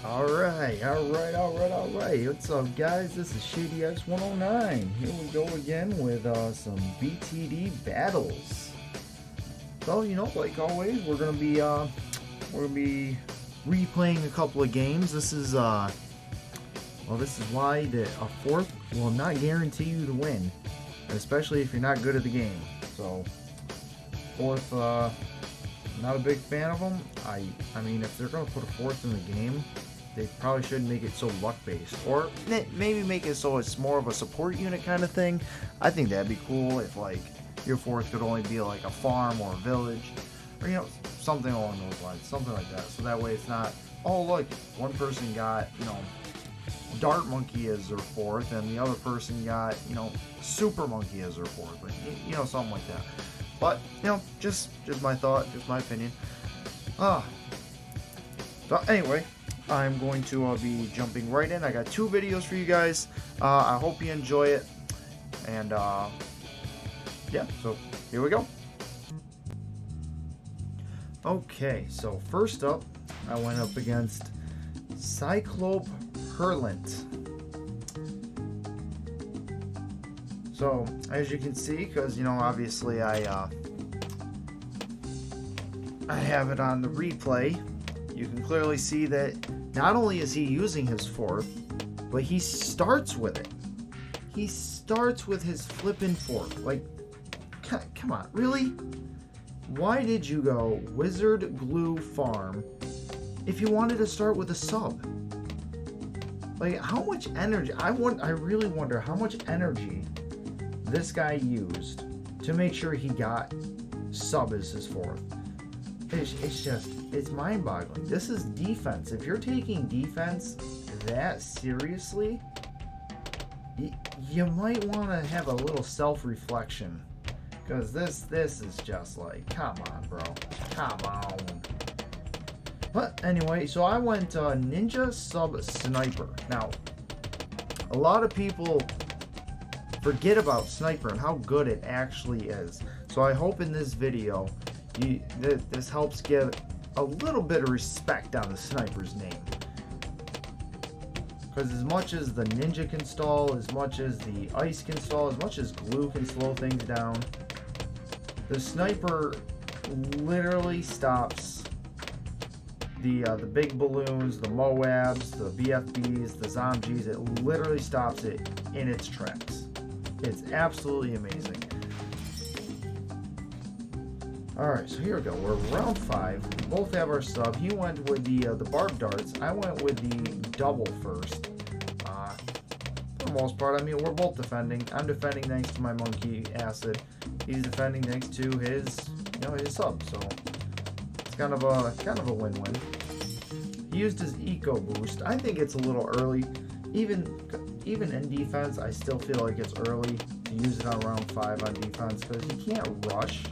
Alright. What's up, guys? This is ShadyX109. Here we go again with some BTD battles. So, like always, we're gonna be replaying a couple of games. This is this is why a fourth will not guarantee you to win, especially if you're not good at the game. So, fourth, not a big fan of them. I mean, if they're gonna put a fourth in the game, they probably shouldn't make it so luck-based, or maybe make it so it's more of a support unit kind of thing. I think that'd be cool if, like, your fourth could only be like a farm or a village, or something along those lines, something like that. So that way it's not, oh look, one person got Dart Monkey as their fourth, and the other person got Super Monkey as their fourth, but something like that. But just my thought, just my opinion. So anyway, I'm going to be jumping right in. I got two videos for you guys. I hope you enjoy it. And yeah, so here we go. Okay, so first up, I went up against Cyclope Hurlant. So as you can see, because obviously I have it on the replay, you can clearly see that not only is he using his fourth, but he starts with it. He starts with his flippin' fourth. Like, come on, really? Why did you go Wizard Glue Farm if you wanted to start with a sub? Like, how much energy? I really wonder how much energy this guy used to make sure he got sub as his fourth. It's mind-boggling. This is defense. If you're taking defense that seriously, you might want to have a little self-reflection, because this is just like, come on, bro, come on. But anyway, so I went Ninja Sub Sniper. Now, a lot of people forget about Sniper and how good it actually is. So I hope in this video this helps give a little bit of respect on the Sniper's name. Because as much as the Ninja can stall, as much as the Ice can stall, as much as Glue can slow things down, the Sniper literally stops the big balloons, the Moabs, the BFBs, the Zombies. It literally stops it in its tracks. It's absolutely amazing. Alright, so here we go. We're round 5. We both have our sub. He went with the barb darts. I went with the double first. For the most part, I mean, we're both defending. I'm defending thanks to my monkey acid. He's defending thanks to his sub. So it's kind of a win-win. He used his eco boost. I think it's a little early. Even in defense, I still feel like it's early to use it on round 5 on defense, because you can't rush.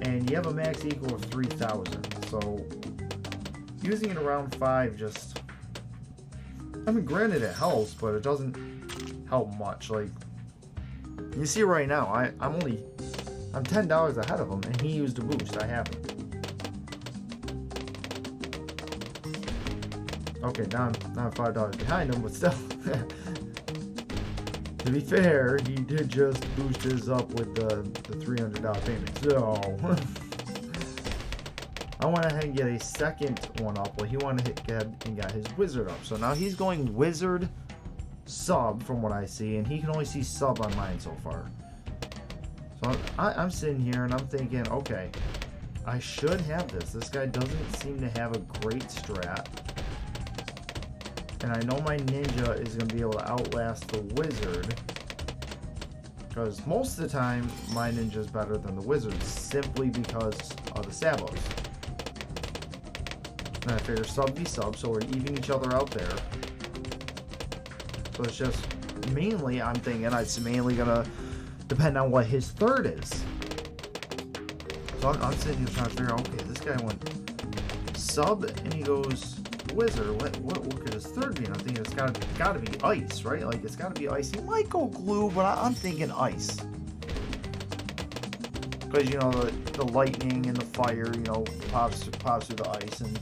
And you have a max equal of 3,000, so using it around 5 just, I mean, granted it helps, but it doesn't help much. Like, you see right now, I'm $10 ahead of him, and he used a boost. I haven't. Okay, now I'm $5 behind him, but still. To be fair, he did just boost his up with the $300 payment. So I went ahead and get a second one up. Well, he went ahead and got his wizard up. So now he's going wizard sub from what I see, and he can only see sub on mine so far. So I'm sitting here and I'm thinking, okay, I should have this. This guy doesn't seem to have a great strat. And I know my ninja is going to be able to outlast the wizard, because most of the time my ninja is better than the wizard, simply because of the sabos. And I figure sub v sub, so we're evening each other out there. So it's just mainly, I'm thinking it's mainly going to depend on what his third is. So I'm sitting here trying to figure out, okay, this guy went sub and he goes wizard. What could his third be? And I'm thinking it's gotta be ice, right? Like, it's gotta be ice. He might go glue, but I'm thinking ice, because the lightning and the fire pops through the ice, and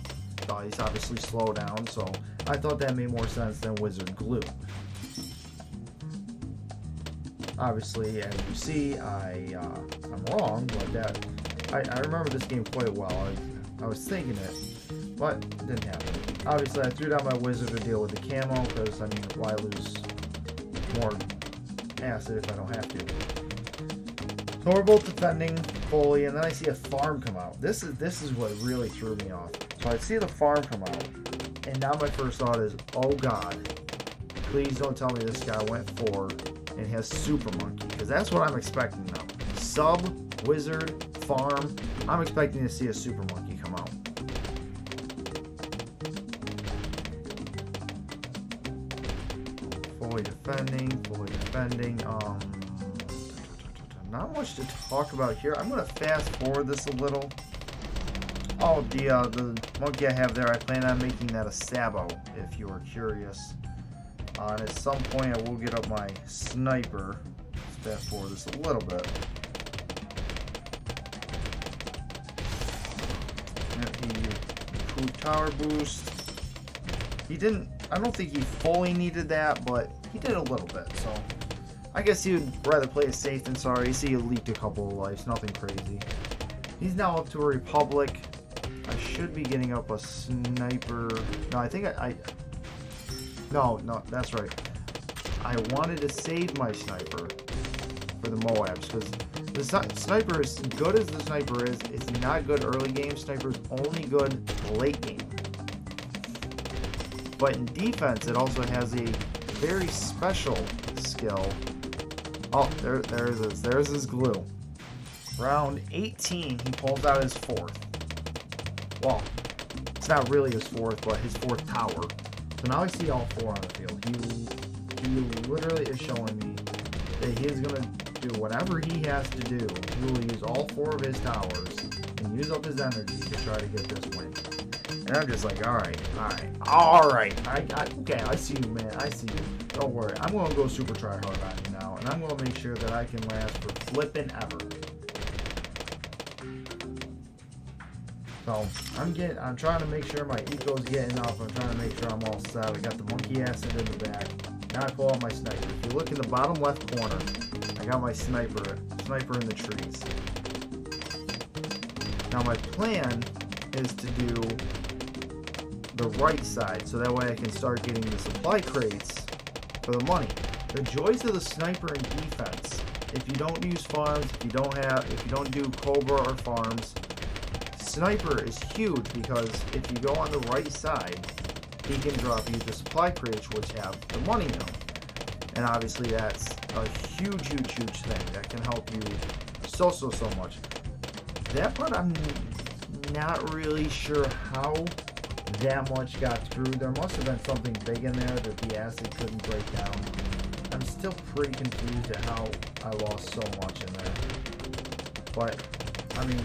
He's obviously slow down, so I thought that made more sense than Wizard Glue. Obviously, as you see, I'm wrong, but I remember this game quite well. I was thinking it, but it didn't happen. Obviously, I threw down my Wizard to deal with the camo, because, I mean, why lose more acid if I don't have to? So we're both defending fully, and then I see a farm come out. This is what really threw me off. So I see the farm come out, and now my first thought is, oh god, please don't tell me this guy went forward and has Super Monkey, because that's what I'm expecting now. Sub, Wizard, farm, I'm expecting to see a Super Monkey come out. Fully defending, not much to talk about here. I'm going to fast forward this a little. Oh, the monkey I have there, I plan on making that a Sabo, if you are curious. And at some point, I will get up my sniper. Let's fast forward this a little bit. And he improved tower boost. He didn't, I don't think he fully needed that, but he did a little bit, so I guess he would rather play it safe than sorry. See, he leaked a couple of lives, nothing crazy. He's now up to a Republic. I should be getting up a sniper. No, I think no, that's right. I wanted to save my sniper for the Moabs, because the sniper, as good as the sniper is, it's not good early game. Sniper's only good late game. But in defense, it also has a very special skill. Oh, there's his glue. Round 18, he pulls out his fourth. Well, it's not really his fourth, but his fourth tower. So now I see all four on the field. He literally is showing me that he is going to do whatever he has to do. He will use all four of his towers and use up his energy to try to get this win. And I'm just like, alright. Okay, I see you, man. I see you. Don't worry. I'm going to go super try hard on you now. And I'm going to make sure that I can last for flipping ever. So, I'm trying to make sure my eco's getting up. I'm trying to make sure I'm all set. I got the monkey acid in the back. Now I pull out my sniper. If you look in the bottom left corner, I got my sniper in the trees. Now my plan is to do the right side, so that way I can start getting the supply crates for the money. The joys of the sniper in defense, if you don't use farms, if you don't do Cobra or farms, sniper is huge, because if you go on the right side, he can drop you the supply crates which have the money in them. And obviously that's a huge thing that can help you so much. That part I'm not really sure how that much got through. There must have been something big in there that the acid couldn't break down. I'm still pretty confused at how I lost so much in there. But, I mean,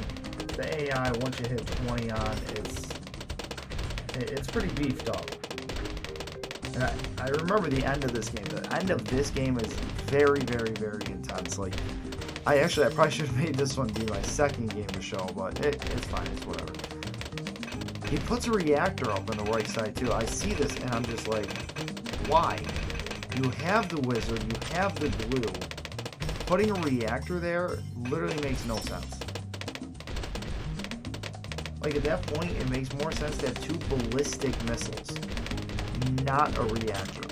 the AI, once you hit 20 on, it's pretty beefed up. And I remember the end of this game. The end of this game is very intense. Like, I probably should have made this one be my second game to show, but it's fine, it's whatever. He puts a reactor up on the right side too. I see this and I'm just like, why? You have the wizard, you have the glue. Putting a reactor there literally makes no sense. Like, at that point, it makes more sense to have two ballistic missiles, not a reactor.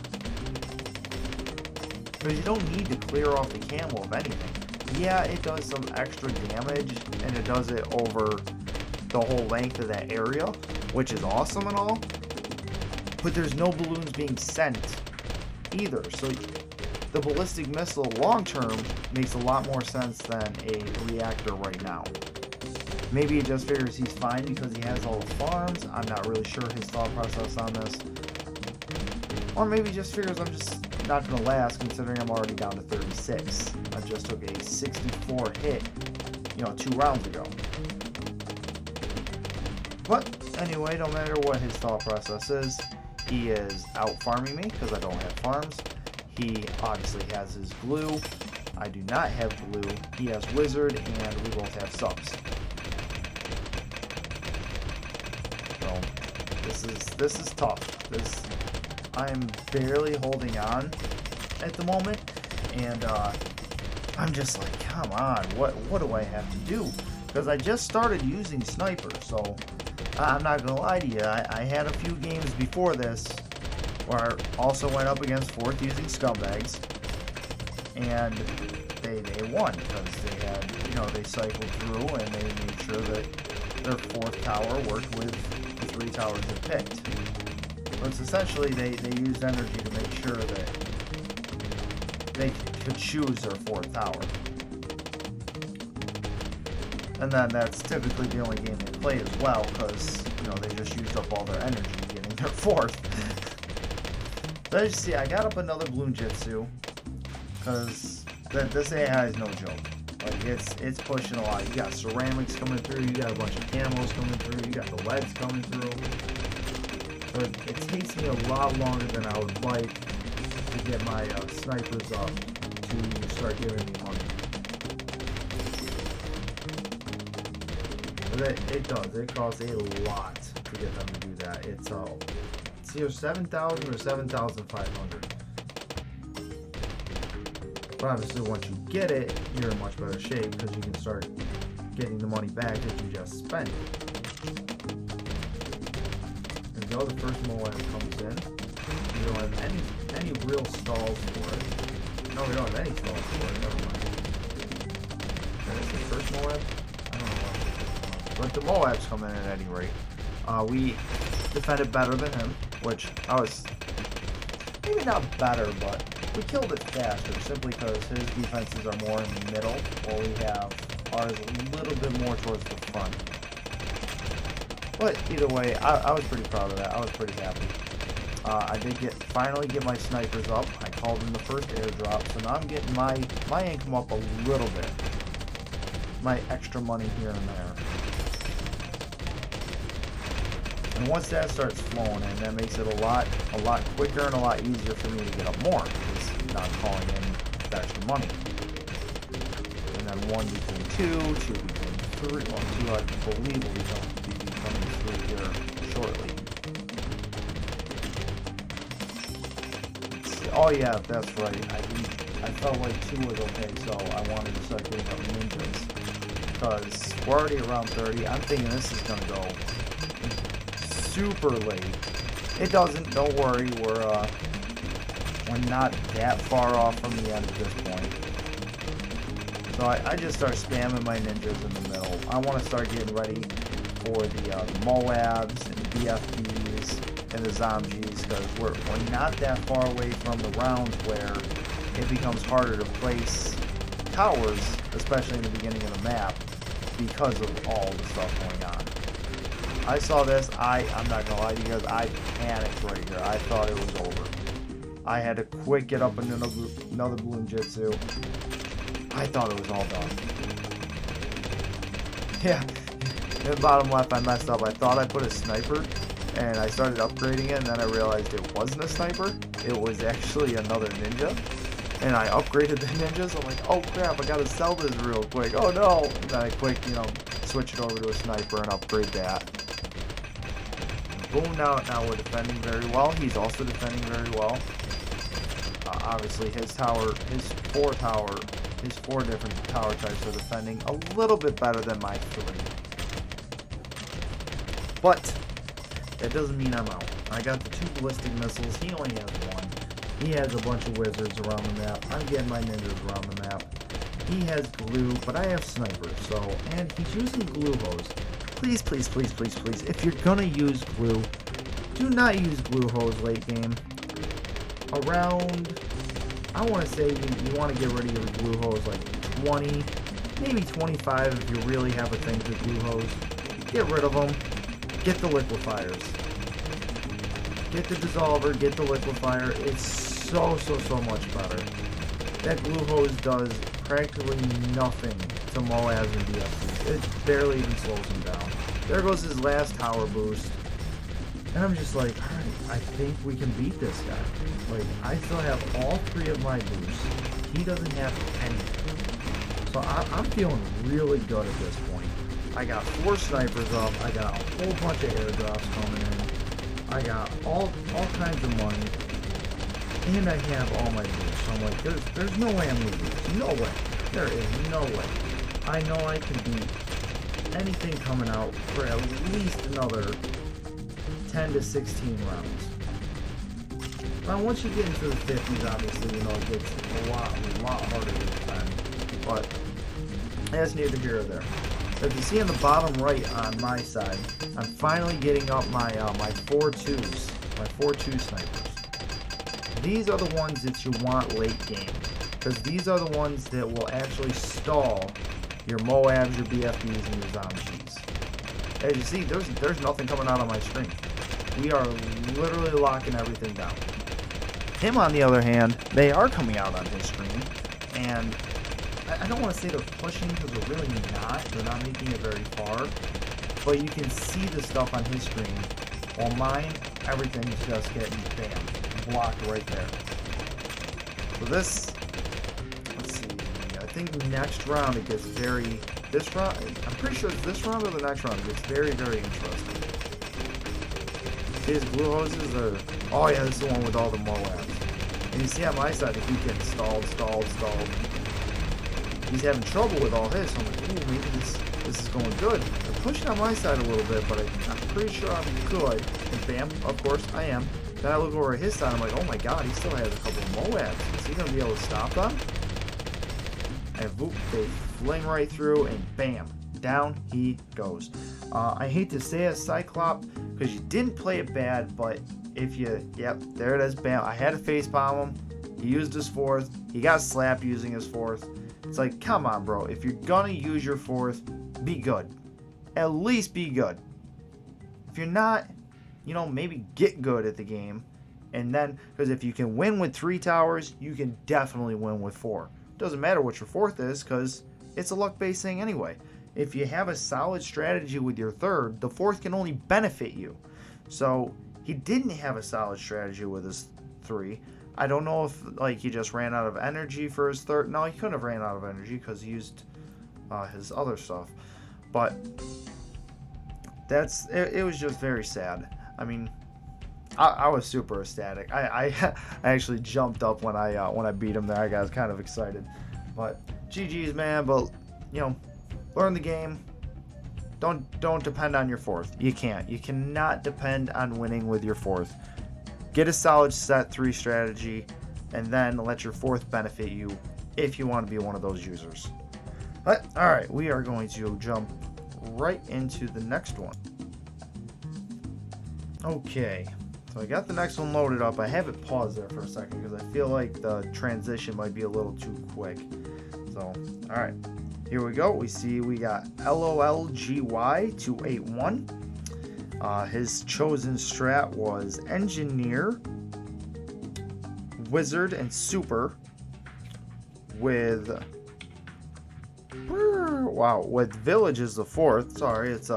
Because you don't need to clear off the camo of anything. Yeah, it does some extra damage, and it does it over the whole length of that area, which is awesome and all, but there's no balloons being sent either. So the ballistic missile long term makes a lot more sense than a reactor right now. Maybe he just figures he's fine because he has all the farms. I'm not really sure his thought process on this. Or maybe he just figures I'm just not going to last, considering I'm already down to 36. I just took a 64 hit, 2 rounds ago. But anyway, no matter what his thought process is, he is out farming me because I don't have farms. He obviously has his glue. I do not have glue. He has wizard, and we both have subs. So This is tough. I'm barely holding on at the moment, and I'm just like, come on, what do I have to do? Because I just started using Sniper, so I'm not gonna lie to you. I had a few games before this where I also went up against Fourth using Scumbags, and they won because they had, you know, they cycled through and they made sure that their fourth tower worked with the 3 towers they picked. But it's essentially they used energy to make sure that they could choose their fourth tower. And then that's typically the only game they play as well, because, you know, they just used up all their energy getting their fourth. But as you see, I got up another Bloom Jitsu, because this AI is no joke. Like, it's pushing a lot. You got ceramics coming through, you got a bunch of camos coming through, you got the leads coming through. But it takes me a lot longer than I would like to get my snipers up to start giving me money. But it does. It costs a lot to get them to do that. It's either 7,000 or 7,500. But obviously, once you get it, you're in much better shape because you can start getting the money back that you just spent. There you go. The first Moab comes in. We don't have any real stalls for it. No, we don't have any stalls for it. Never mind. That is the first Moab. I don't know what. But the Moabs come in at any rate. We defended better than him, which I was maybe not better, but we killed it faster simply because his defenses are more in the middle, while we have ours a little bit more towards the front. But either way, I was pretty proud of that. I was pretty happy. I did finally get my snipers up. I called in the first airdrop, so now I'm getting my income up a little bit. My extra money here and there. And once that starts flowing in, that makes it a lot quicker and a lot easier for me to get up more. It's not calling in the extra money. And then 1 became 2, 2 became 3. Well, 2 I believe will be becoming 3 here shortly. Oh yeah, that's right. I felt like 2 was okay, so I wanted to start getting up ninjas. Because we're already around 30. I'm thinking this is gonna go super late. It doesn't. Don't worry. We're not that far off from the end at this point. So I just start spamming my ninjas in the middle. I want to start getting ready for the Moabs and the BFBs and the Zombies, because we're not that far away from the rounds where it becomes harder to place towers, especially in the beginning of the map, because of all the stuff going on. I saw this, I'm not gonna lie to you guys, I panicked right here. I thought it was over. I had to quick get up another Bloom Jitsu. I thought it was all done. Yeah, in the bottom left I messed up. I thought I put a sniper, and I started upgrading it, and then I realized it wasn't a sniper. It was actually another ninja. And I upgraded the ninjas. I'm like, oh crap, I gotta sell this real quick. Oh no! And then I quick, switch it over to a sniper and upgrade that. Boom, now we're defending very well. He's also defending very well. Obviously, his 4 different tower types are defending a little bit better than my 3. But that doesn't mean I'm out. I got the 2 ballistic missiles. He only has 1. He has a bunch of wizards around the map. I'm getting my ninjas around the map. He has glue, but I have snipers, and he's using glue hose. Please, please, please, please, please, if you're gonna use glue, do not use glue hose late game. Around, I want to say you want to get rid of your glue hose like 20, maybe 25 if you really have a thing for glue hose. Get rid of them. Get the liquefiers. Get the dissolver, get the liquefier. It's so much better. That glue hose does practically nothing to Moabs and BFBs. It barely even slows him down. There goes his last tower boost. And I'm just like, alright, I think we can beat this guy. Like, I still have all 3 of my boosts. He doesn't have anything. So I'm feeling really good at this point. I got 4 snipers up. I got a whole bunch of airdrops coming in. I got all kinds of money, and I have all my moves. So I'm like, there's no way I'm losing this. No way. There is no way. I know I can beat anything coming out for at least another 10 to 16 rounds. Now, once you get into the 50s, obviously, you know, it gets a lot harder to defend. But that's neither here or there. If you see on the bottom right on my side, I'm finally getting up my my 4.2s, my 4.2 snipers. These are the ones that you want late game, because these are the ones that will actually stall your Moabs, your BFBs, and your Zombies. As you see, there's nothing coming out on my screen. We are literally locking everything down. Him, on the other hand, they are coming out on his screen, and I don't want to say they're pushing, because they're really not. They're not making it very far, but you can see the stuff on his screen, while mine, everything's just getting, bam, blocked right there. So this, let's see, I think next round it gets very, this round, I'm pretty sure it's this round or the next round, it gets very, very interesting. His glue hoses are, oh yeah, this is the one with all the Moabs. And you see on my side, they keep getting stalled. He's having trouble with all his, so I'm like, ooh, maybe this is going good. I'm pushing on my side a little bit, but I'm pretty sure I'm good. And bam, of course, I am. Then I look over at his side, I'm like, oh my god, he still has a couple of Moabs. Is he going to be able to stop them? And whoop, they fling right through, and bam, down he goes. I hate to say it, Cyclop, because you didn't play it bad, but if you, yep, there it is, bam. I had to facepalm him. He used his fourth. He got slapped using his fourth. It's like, come on, bro. If you're gonna use your fourth, be good. At least be good. If you're not, you know, maybe get good at the game. And then, because if you can win with 3 towers, you can definitely win with 4. Doesn't matter what your fourth is, because it's a luck-based thing anyway. If you have a solid strategy with your third, the fourth can only benefit you. So he didn't have a solid strategy with his 3. I don't know if like he just ran out of energy for his third. No, he couldn't have ran out of energy because he used his other stuff. But that's it was just very sad. I mean, I was super ecstatic. I actually jumped up when I beat him there. I got kind of excited. But GG's, man. But you know, learn the game. Don't depend on your fourth. You can't. You cannot depend on winning with your fourth. Get a solid set 3 strategy, and then let your fourth benefit you if you want to be one of those users. But alright, we are going to jump right into the next one. Okay, so I got the next one loaded up. I have it paused there for a second because I feel like the transition might be a little too quick. So, alright, here we go. We see we got LOLGY281. His chosen strat was Engineer, Wizard, and Super with, wow, with Village is the 4th. Sorry, it's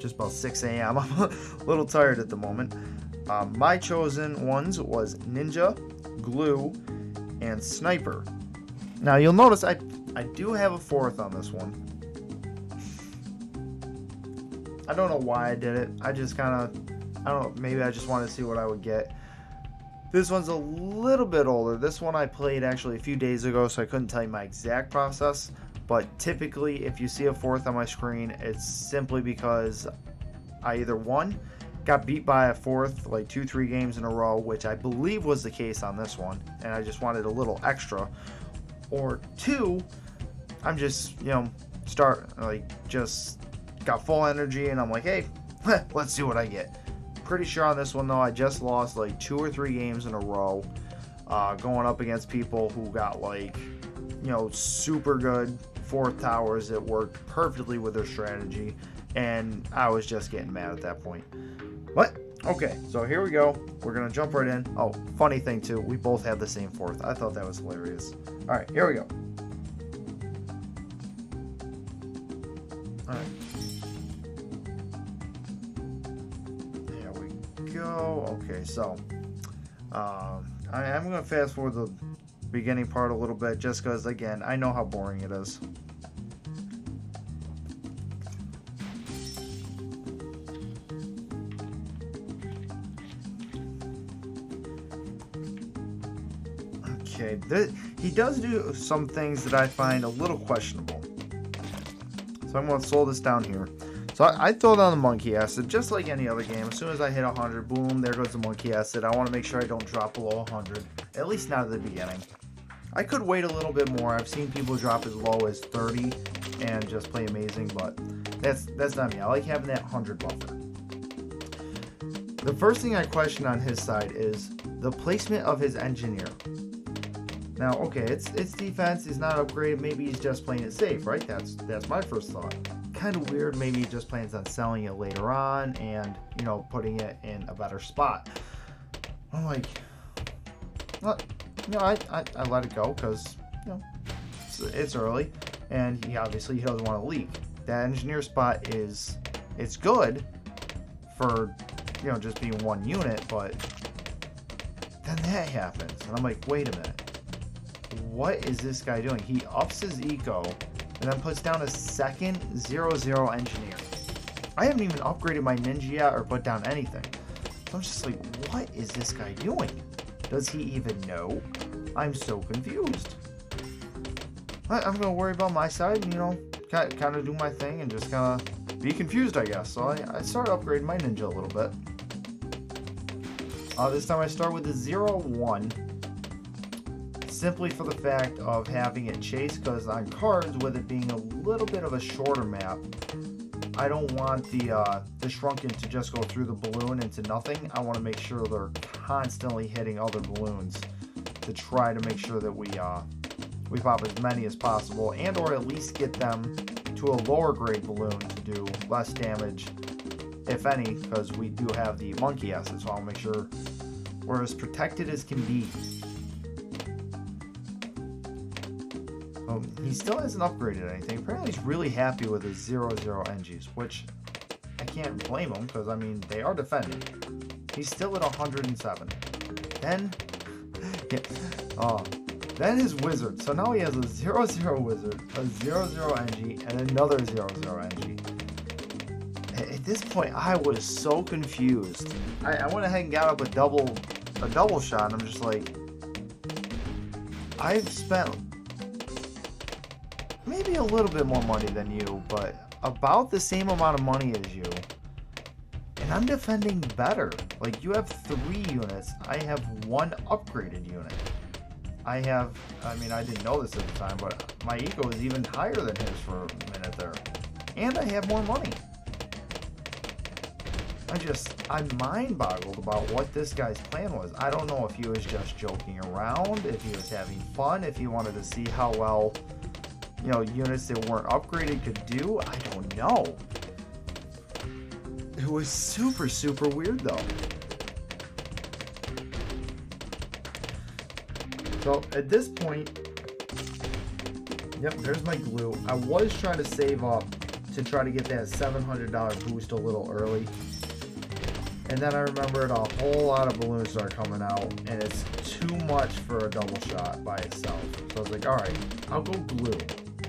just about 6 a.m. I'm a little tired at the moment. My chosen ones was Ninja, Glue, and Sniper. Now you'll notice I do have a 4th on this one. I don't know why I did it. I just kind of, I don't know, maybe I just wanted to see what I would get. This one's a little bit older. This one I played actually a few days ago, so I couldn't tell you my exact process. But typically, if you see a 4th on my screen, it's simply because I either 1, got beat by a 4th like 2-3 games in a row, which I believe was the case on this one, and I just wanted a little extra. Or 2, I'm just, you know, just got full energy, and I'm like, hey, let's see what I get. Pretty sure on this one, though, I just lost like 2 or 3 games in a row, going up against people who got like, you know, super good 4th towers that worked perfectly with their strategy, and I was just getting mad at that point. But, okay, so here we go. We're going to jump right in. Oh, funny thing, too, we both had the same 4th. I thought that was hilarious. All right, here we go. All right. Go. Okay, so I am going to fast forward the beginning part a little bit just because, again, I know how boring it is. Okay, he does do some things that I find a little questionable. So I'm going to slow this down here. So I throw down the monkey acid just like any other game. As soon as I hit 100, boom, there goes the monkey acid. I want to make sure I don't drop below 100, at least not at the beginning. I could wait a little bit more. I've seen people drop as low as 30 and just play amazing, but that's not me. I like having that 100 buffer. The first thing I question on his side is the placement of his engineer. Now, okay, it's defense. He's not upgraded. Maybe he's just playing it safe, right? That's my first thought. Kind of weird. Maybe he just plans on selling it later on and, putting it in a better spot. I'm like, well, I let it go because, it's early, and he doesn't want to leak. That engineer spot it's good for, just being one unit, but then that happens, and I'm like, wait a minute. What is this guy doing? He ups his eco and then puts down a second 0-0 engineer. I haven't even upgraded my ninja yet or put down anything. So I'm just like, what is this guy doing? Does he even know? I'm so confused. I'm going to worry about my side and, kind of do my thing and just kind of be confused, I guess. So I started upgrading my ninja a little bit. This time I start with the 0-1. Simply for the fact of having it chase, because on cards, with it being a little bit of a shorter map, I don't want the shrunken to just go through the balloon into nothing. I want to make sure they're constantly hitting other balloons to try to make sure that we pop as many as possible, and or at least get them to a lower grade balloon to do less damage, if any, because we do have the monkey acid, so I'll make sure we're as protected as can be. He still hasn't upgraded anything. Apparently he's really happy with his 0-0 NGs, which I can't blame him because, they are defending. He's still at 107. Then his wizard. So now he has a 0-0 wizard, a 0-0 NG, and another 0-0 NG. At this point, I was so confused. I went ahead and got up a double shot, and I'm just like, I've spent maybe a little bit more money than you, but about the same amount of money as you. And I'm defending better. Like, you have 3 units. I have 1 upgraded unit. I didn't know this at the time, but my eco is even higher than his for a minute there. And I have more money. I'm mind boggled about what this guy's plan was. I don't know if he was just joking around, if he was having fun, if he wanted to see how well units that weren't upgraded could do. I don't know. It was super, super weird, though. So, at this point, there's my glue. I was trying to save up to try to get that $700 boost a little early. And then I remembered a whole lot of balloons started coming out, and it's too much for a double shot by itself. So I was like, alright, I'll go glue.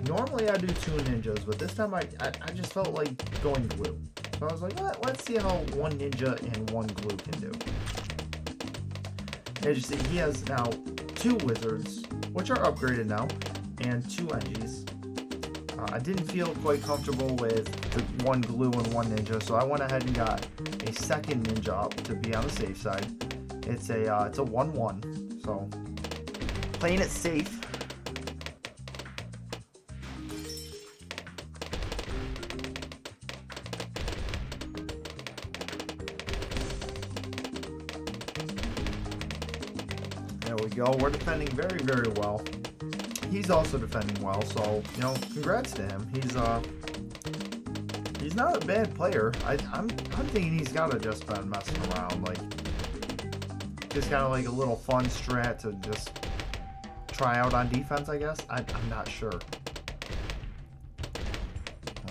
Normally I do 2 ninjas, but this time I just felt like going glue. So I was like, let's see how 1 ninja and 1 glue can do. As you see, he has now 2 wizards, which are upgraded now, and 2 NGs. I didn't feel quite comfortable with the 1 glue and 1 ninja, so I went ahead and got a second ninja up to be on the safe side. It's a 1-1, so playing it safe. There we go. We're defending very, very well. He's also defending well, so congrats to him. He's not a bad player. I'm thinking he's gotta just been messing around, like just kind of like a little fun strat to just try out on defense, I guess. I'm not sure.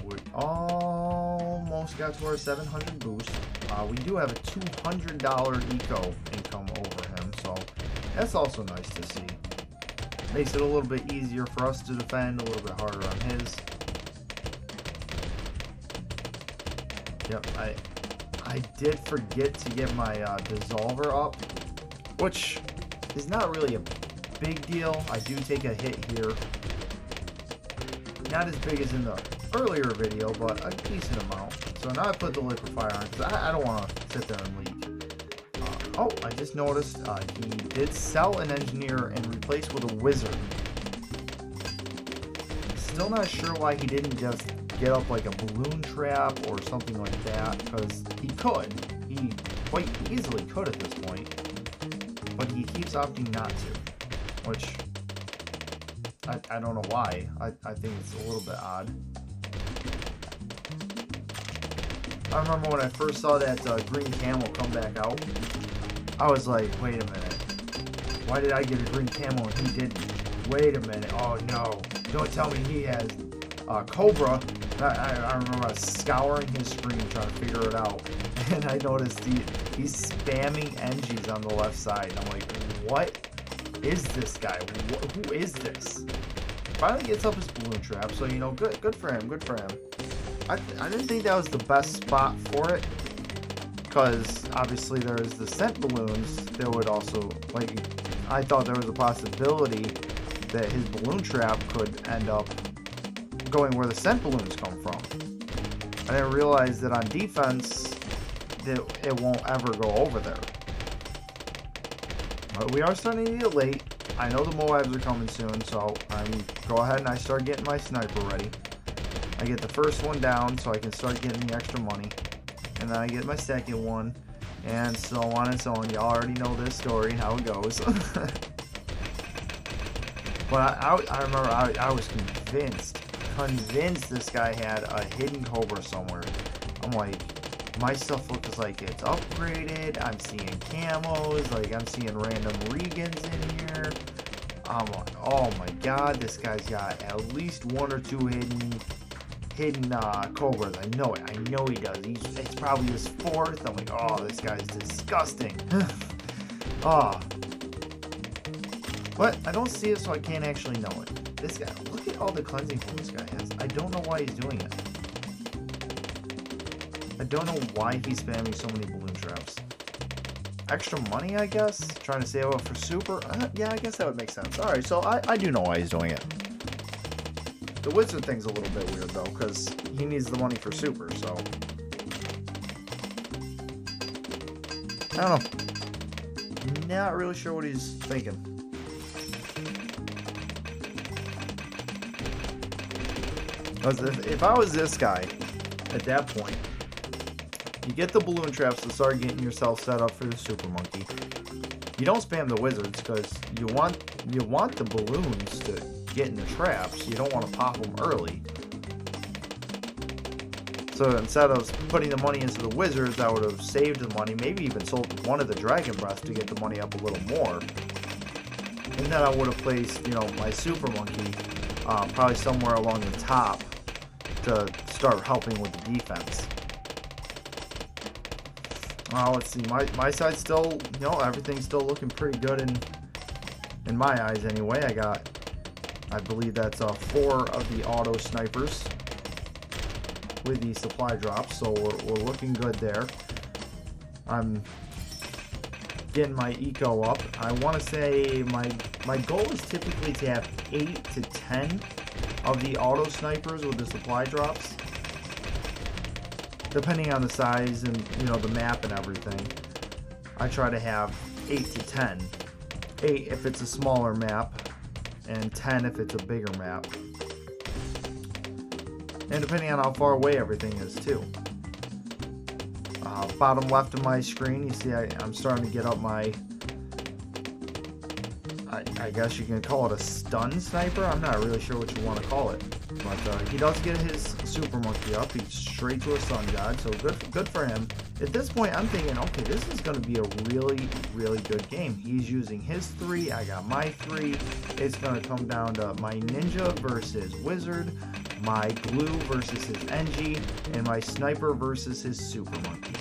We almost got to our 700 boost. We do have a $200 eco income over him, so that's also nice to see. Makes it a little bit easier for us to defend, a little bit harder on his. Yep, I did forget to get my dissolver up, which is not really a big deal. I do take a hit here. Not as big as in the earlier video, but a decent amount. So now I put the liquefier on because I don't want to sit there and leak. Oh, I just noticed he did sell an engineer and replace with a wizard. Still not sure why he didn't just get up like a balloon trap or something like that, because he could. He quite easily could at this point. But he keeps opting not to, which I don't know why. I think it's a little bit odd. I remember when I first saw that green camel come back out, I was like, wait a minute. Why did I get a green camel and he didn't? Wait a minute. Oh no. Don't tell me he has Cobra. I remember scouring his screen trying to figure it out. And I noticed he's spamming NGs on the left side. I'm like, what is this guy? Who is this? Finally gets up his balloon trap. So, you know, good for him. Good for him. I didn't think that was the best spot for it. Because obviously there's the scent balloons that would also, like, I thought there was a possibility that his balloon trap could end up going where the scent balloons come from. I didn't realize that on defense that it won't ever go over there. But we are starting to get late. I know the Moabs are coming soon, so I'm go ahead and I start getting my sniper ready. I get the first one down so I can start getting the extra money. And then I get my second one, and so on and so on. Y'all already know this story, how it goes. But I remember I was convinced this guy had a hidden Cobra somewhere. I'm like, my stuff looks like it's upgraded. I'm seeing camos, like I'm seeing random Regans in here. I'm like, oh my god, this guy's got at least one or two hidden Cobras. I know it. I know he does. It's probably his fourth. I'm like, oh, this guy's disgusting. Oh. But I don't see it, so I can't actually know it. This guy, look at all the cleansing pool this guy has. I don't know why he's doing it. I don't know why he's spamming so many balloon traps. Extra money, I guess? Trying to save up for super? Yeah, I guess that would make sense. Alright, so I do know why he's doing it. The wizard thing's a little bit weird, though, because he needs the money for super, so... I don't know. Not really sure what he's thinking. If I was this guy, at that point, you get the balloon traps to start getting yourself set up for the super monkey. You don't spam the wizards because you want the balloons to get in the traps. You don't want to pop them early. So instead of putting the money into the wizards, I would have saved the money, maybe even sold one of the dragon breaths to get the money up a little more. And then I would have placed, you know, my super monkey probably somewhere along the top to start helping with the defense. Let's see, my side's still, you know, everything's still looking pretty good in my eyes anyway. I believe that's 4 of the auto snipers with the supply drops, so we're looking good there. I'm getting my eco up. I want to say my goal is typically to have 8 to 10 of the auto snipers with the supply drops, depending on the size and, you know, the map and everything. I try to have 8 to 10. 8 if it's a smaller map, and 10 if it's a bigger map. And depending on how far away everything is too. Bottom left of my screen, you see I'm starting to get up my, I guess you can call it a stun sniper. I'm not really sure what you want to call it. But he does get his super monkey up. He's straight to a sun god, so good for him. At this point, I'm thinking, okay, this is going to be a really, really good game. He's using his 3, I got my 3. It's going to come down to my ninja versus wizard, my glue versus his NG, and my sniper versus his super monkey.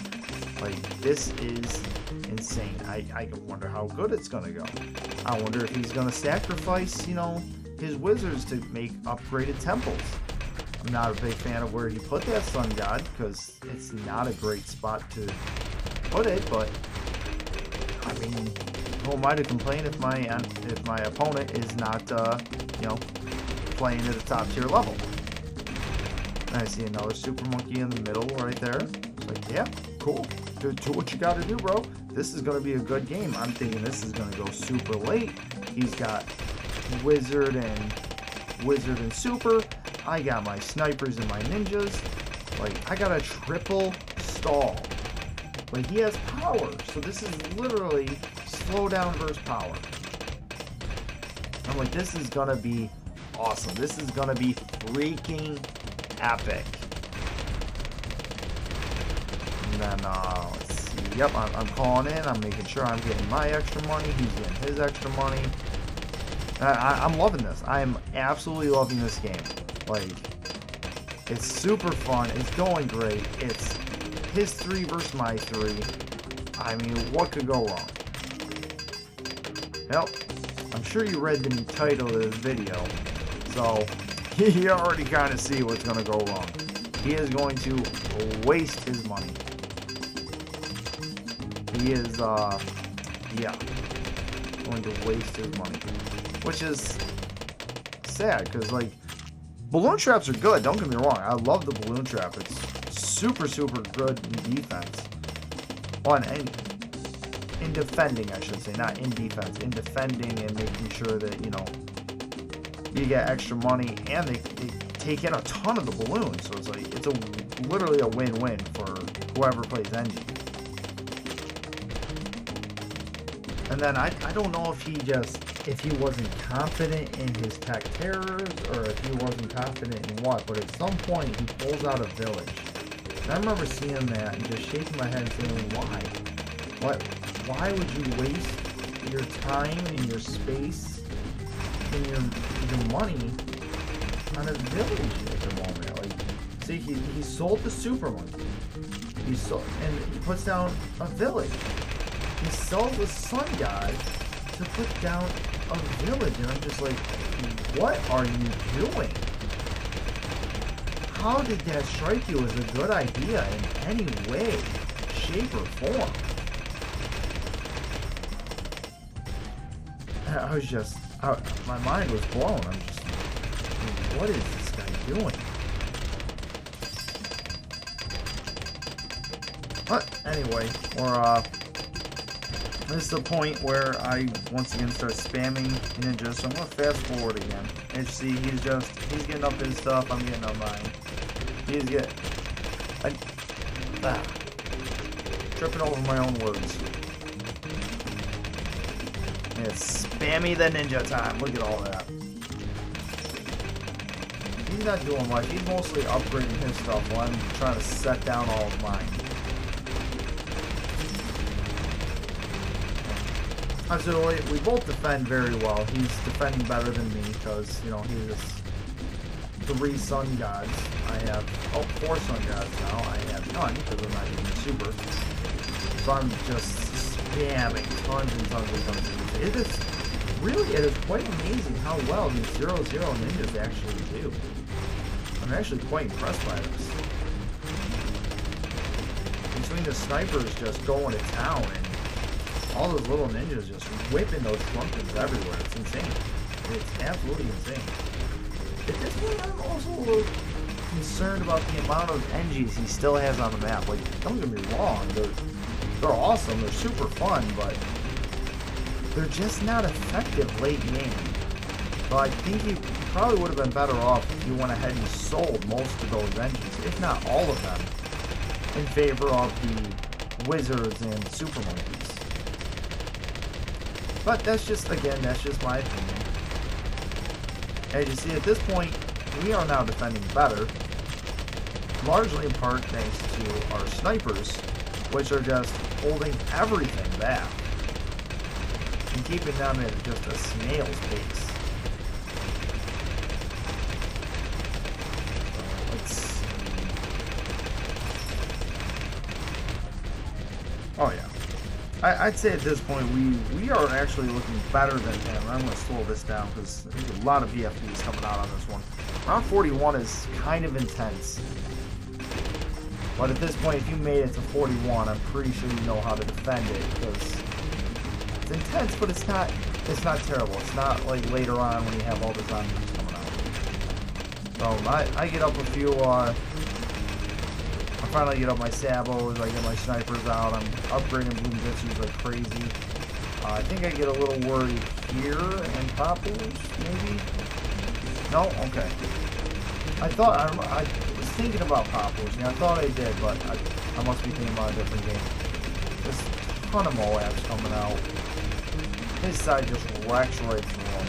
Like, this is insane. I wonder how good it's going to go. I wonder if he's going to sacrifice, you know, his wizards to make upgraded temples. I'm not a big fan of where he put that sun god, because it's not a great spot to put it, but I mean, who am I to complain if my opponent is not, you know, playing at a top tier level? And I see another Super Monkey in the middle right there. It's like, yeah, cool. Do what you got to do, bro. This is going to be a good game. I'm thinking this is going to go super late. He's got Wizard and Super. I got my snipers and my ninjas. Like, I got a triple stall. But he has power. So this is literally slow down versus power. I'm like, this is going to be awesome. This is going to be freaking epic. And then, let's see. Yep, I'm calling in. I'm making sure I'm getting my extra money. He's getting his extra money. I'm loving this. I'm absolutely loving this game. Like, it's super fun. It's going great. It's his 3 versus my 3. I mean, what could go wrong? Well, I'm sure you read the title of this video, so you already kind of see what's going to go wrong. He is going to waste his money. He is, yeah, going to waste his money. Which is sad, because, like, balloon traps are good, don't get me wrong. I love the balloon trap. It's super, super good in defense. Well, and in defending, I should say, not in defense. In defending and making sure that, you know, you get extra money, and they take in a ton of the balloons. So it's like, it's literally a win-win for whoever plays Engie. And then I don't know if he wasn't confident in his tech terrors, or if he wasn't confident in what, but at some point he pulls out a village. And I remember seeing that and just shaking my head and saying, why? Why would you waste your time and your space and your money on a village at the moment? Like, see, he sold the Super Monkey. And he puts down a village. He sells the Sun God to put down a village, and I'm just like, what are you doing? How did that strike you as a good idea in any way, shape, or form? I was just, my mind was blown. I'm just, what is this guy doing? But anyway, this is the point where I once again start spamming ninjas, so I'm gonna fast forward again. And see, he's getting up his stuff, I'm getting up mine. Tripping over my own words. And it's spammy the ninja time. Look at all that. He's not doing much. He's mostly upgrading his stuff while I'm trying to set down all of mine. So we both defend very well. He's defending better than me because, you know, he has 3 Sun Gods. I have 4 Sun Gods now. I have none because I'm not using Super. So I'm just spamming tons and tons and tons of these. It is quite amazing how well these 0-0 ninjas actually do. I'm actually quite impressed by this. Between the snipers just going to town and all those little ninjas just whipping those trumpets everywhere. It's insane. It's absolutely insane. At this point, I'm also a little concerned about the amount of Engies he still has on the map. Like, don't get me wrong, they're awesome, they're super fun, but they're just not effective late game. So I think he probably would have been better off if he went ahead and sold most of those Engies, if not all of them, in favor of the Wizards and Super Monkeys. But that's just my opinion. As you see, at this point, we are now defending better, largely in part thanks to our snipers, which are just holding everything back and keeping them at just a snail's pace. Oh yeah. I'd say at this point we are actually looking better than him. I'm going to slow this down because there's a lot of VFBs coming out on this one. Round 41 is kind of intense. But at this point, if you made it to 41, I'm pretty sure you know how to defend it because It's intense, but it's not terrible. It's not like later on when you have all the zombies coming out. So I get up a few, I finally get up my sabos, I get my snipers out, I'm upgrading Bloomjitsus like crazy. I think I get a little worried here and Poppers, maybe? No? Okay. I thought, I was thinking about Poppers, I thought I did, but I must be thinking about a different game. There's a ton of Moabs coming out. His side just wrecks right through him.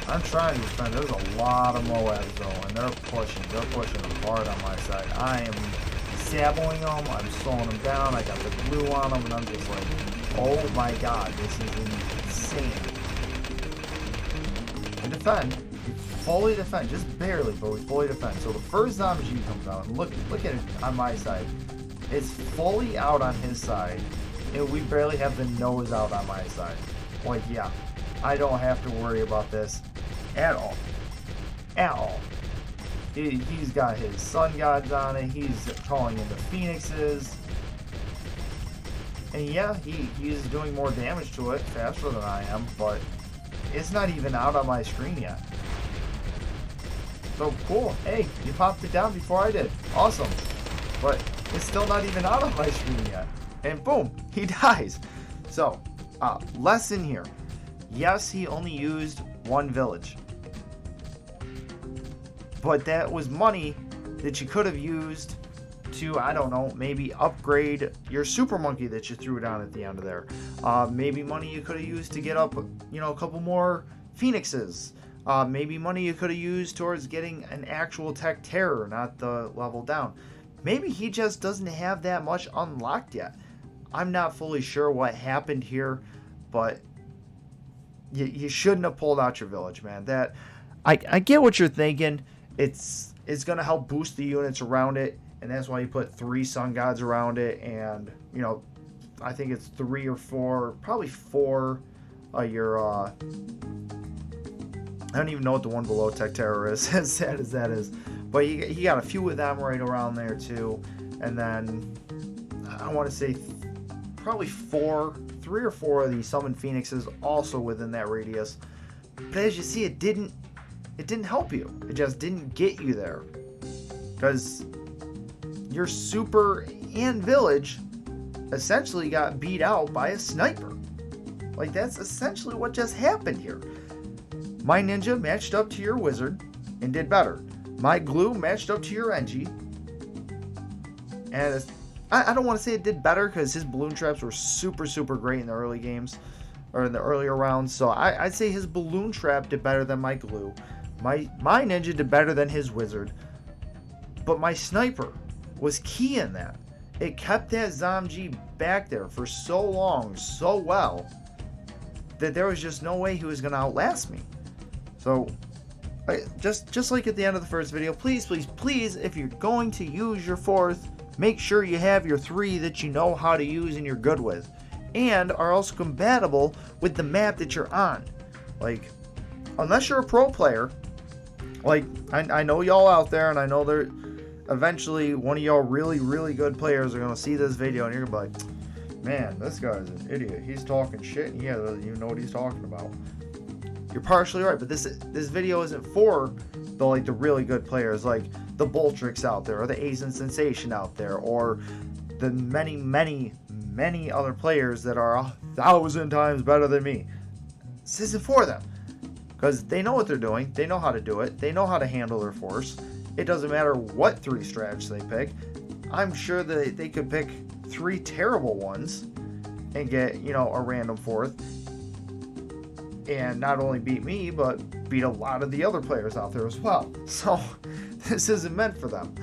I'm trying to defend. There's a lot of Moabs though, and they're pushing hard on my side. I am saboing them, I'm slowing them down, I got the glue on them, and I'm just like, oh my god, this is insane. And defend. Fully defend, just barely, but we fully defend. So the first zombie comes out, and look at it on my side. It's fully out on his side, and we barely have the nose out on my side. Like, yeah, I don't have to worry about this at all. At all. He's got his sun gods on it, he's calling in the phoenixes. And yeah, he's doing more damage to it faster than I am, but it's not even out on my screen yet. So cool, hey, you popped it down before I did. Awesome. But it's still not even out on my screen yet. And boom, he dies. So, lesson here. Yes, he only used one village. But that was money that you could have used to, I don't know, maybe upgrade your super monkey that you threw down at the end of there. Maybe money you could have used to get up, a couple more phoenixes. Maybe money you could have used towards getting an actual tech terror, not the level down. Maybe he just doesn't have that much unlocked yet. I'm not fully sure what happened here, but you shouldn't have pulled out your village, man. That I get what you're thinking. It's going to help boost the units around it, and that's why you put 3 sun gods around it, and, I think it's 3 or 4, probably 4 your, I don't even know what the one below Tech Terror is, as sad as that is. But you got a few of them right around there too. And then, I want to say probably 3 or 4 of the Summoned Phoenixes also within that radius. But as you see, it didn't help you. It just didn't get you there. Because your super and village essentially got beat out by a sniper. Like, that's essentially what just happened here. My ninja matched up to your wizard and did better. My glue matched up to your Engie. And I don't want to say it did better because his balloon traps were super, super great in the early games. Or in the earlier rounds. So I'd say his balloon trap did better than my glue. My ninja did better than his wizard. But my sniper was key in that. It kept that Zomg back there for so long, so well, that there was just no way he was going to outlast me. So, just like at the end of the first video, please, please, please, if you're going to use your 4th, make sure you have your 3 that you know how to use and you're good with. And are also compatible with the map that you're on. Like, unless you're a pro player, like, I know y'all out there, and I know there eventually one of y'all really, really good players are going to see this video, and you're going to be like, man, this guy's an idiot. He's talking shit, and he doesn't even know what he's talking about. You're partially right, but this video isn't for the really good players, like the Boltrix out there, or the Ace and Sensation out there, or the many, many, many other players that are 1,000 times better than me. This isn't for them. Because they know what they're doing, they know how to do it, they know how to handle their force. It doesn't matter what 3 strategies they pick. I'm sure that they could pick 3 terrible ones and get, a random 4th. And not only beat me, but beat a lot of the other players out there as well. So, this isn't meant for them.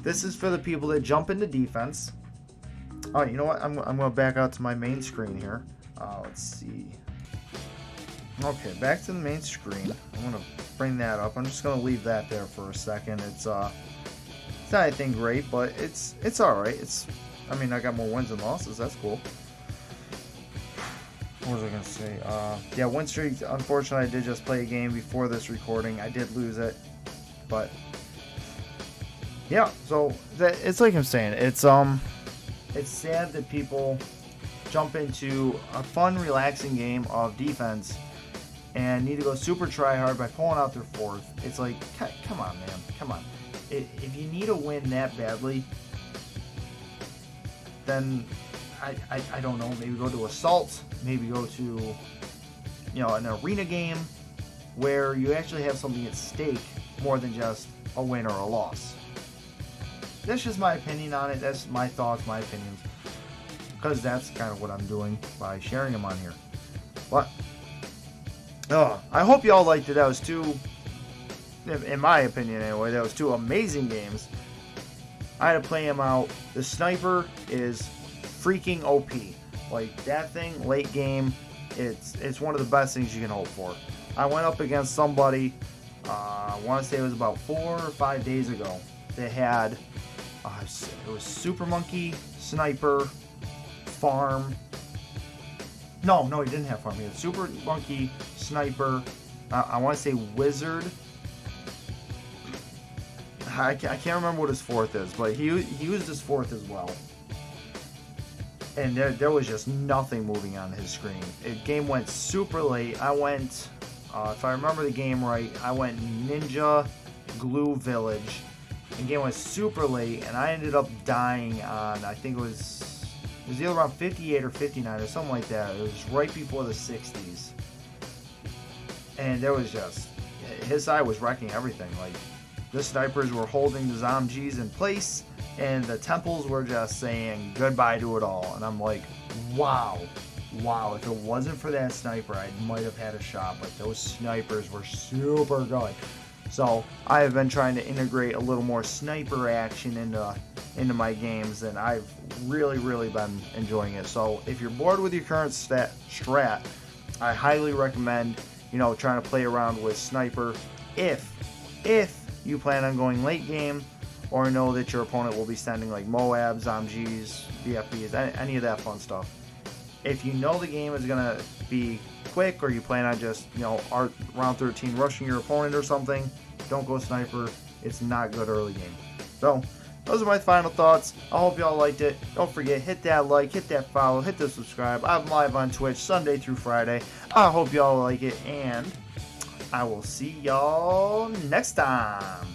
This is for the people that jump into defense. Oh, you know what? I'm going to back out to my main screen here. Let's see. Okay, back to the main screen. I'm going to bring that up. I'm just going to leave that there for a second. It's not anything great, but it's alright. I got more wins and losses. That's cool. What was I going to say? Yeah, win streak. Unfortunately, I did just play a game before this recording. I did lose it, but Yeah, so it's like I'm saying, it's sad that people jump into a fun, relaxing game of defense and need to go super try hard by pulling out their fourth. It's like, come on, man, come on. If you need a win that badly, then I don't know, maybe go to assault, maybe go to an arena game where you actually have something at stake more than just a win or a loss. That's just my opinion on it. That's my thoughts, my opinions, because that's kind of what I'm doing by sharing them on here. But I hope y'all liked it. That was two, in my opinion anyway, that was two amazing games. I had to play them out. The sniper is freaking OP. Like, that thing, late game, it's one of the best things you can hope for. I went up against somebody, I want to say it was about 4 or 5 days ago. They had, it was Super Monkey, Sniper, Farm. No, he didn't have Farm. He had Super Monkey, Sniper, I want to say Wizard. I can't remember what his fourth is, but he used his fourth as well. And there was just nothing moving on his screen. The game went super late. I went, if I remember the game right, I went Ninja Glue Village. The game went super late, and I ended up dying on, I think it was either around 58 or 59 or something like that. It was right before the 60s. And there was just, his side was wrecking everything. Like, the snipers were holding the zombies in place, and the temples were just saying goodbye to it all. And I'm like, wow, if it wasn't for that sniper, I might have had a shot, but those snipers were super good. So I have been trying to integrate a little more sniper action into my games, and I've really been enjoying it. So if you're bored with your current strat, I highly recommend trying to play around with sniper if you plan on going late game, or know that your opponent will be sending like Moabs, Zombies, BFBs, any of that fun stuff. If you know the game is going to be quick, or you plan on just, round 13 rushing your opponent or something, don't go sniper. It's not good early game. So, those are my final thoughts. I hope y'all liked it. Don't forget, hit that like, hit that follow, hit the subscribe. I'm live on Twitch Sunday through Friday. I hope y'all like it, and I will see y'all next time.